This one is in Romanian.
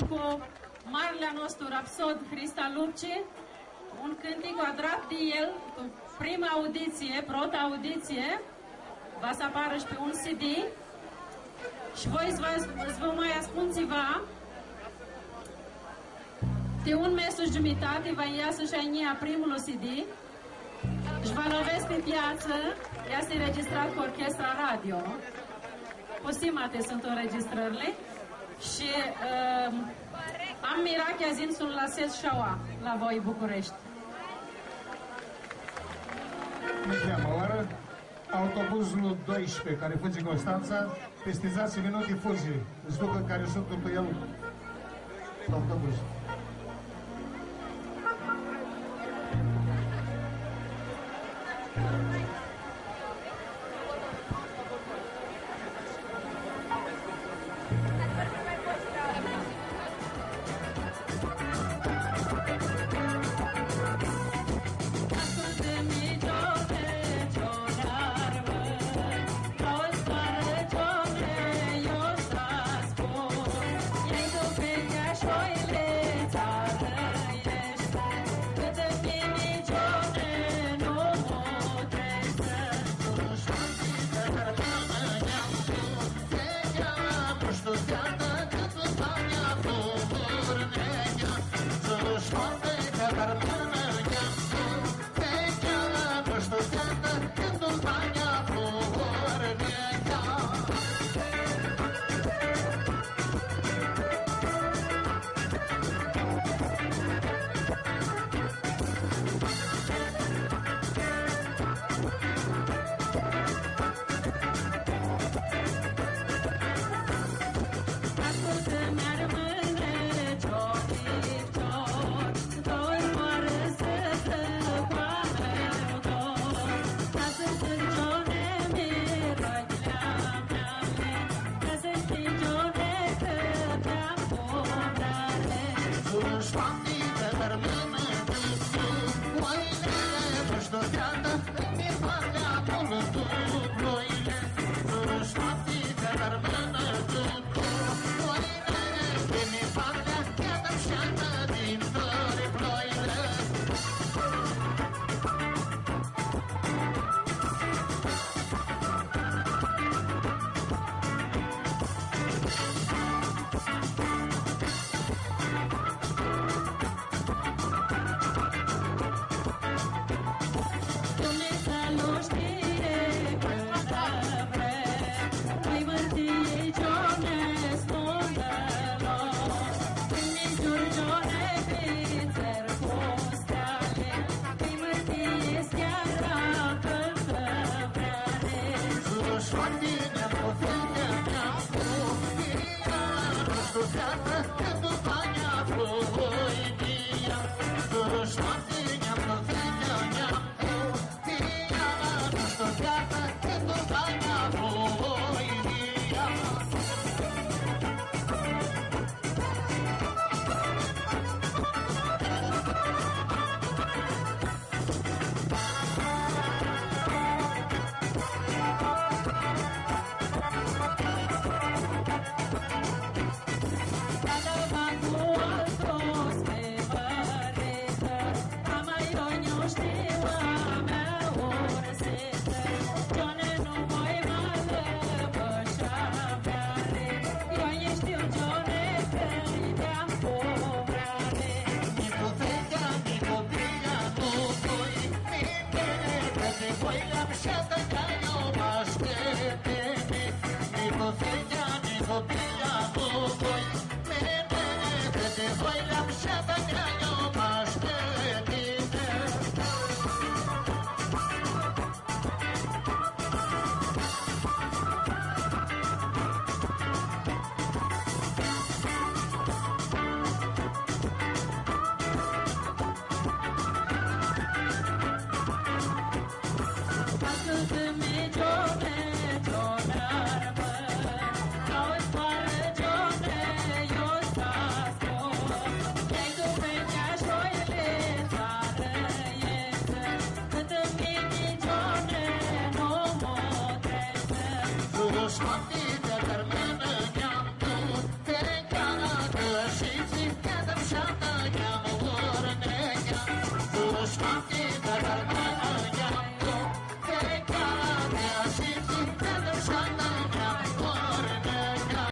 cu marele nostru rapsod Crista Lupci, un cântec adrat de el, cu prima audiție, prot-audiție, va să apară și pe un CD și voi îți vă mai spun ceva. De un mes și jumătate va iasă și ainia primul CD și va lovesc pe piață, este înregistrat cu orchestra radio. Posimate sunt înregistrările și am Mirachea Zimsul la Ses Șaua, la voi București. Ne cheamă oară autobuzul 12 care face Constanța, peste 10 minute fugi, îți ducă care sunt după el autobuz. Stop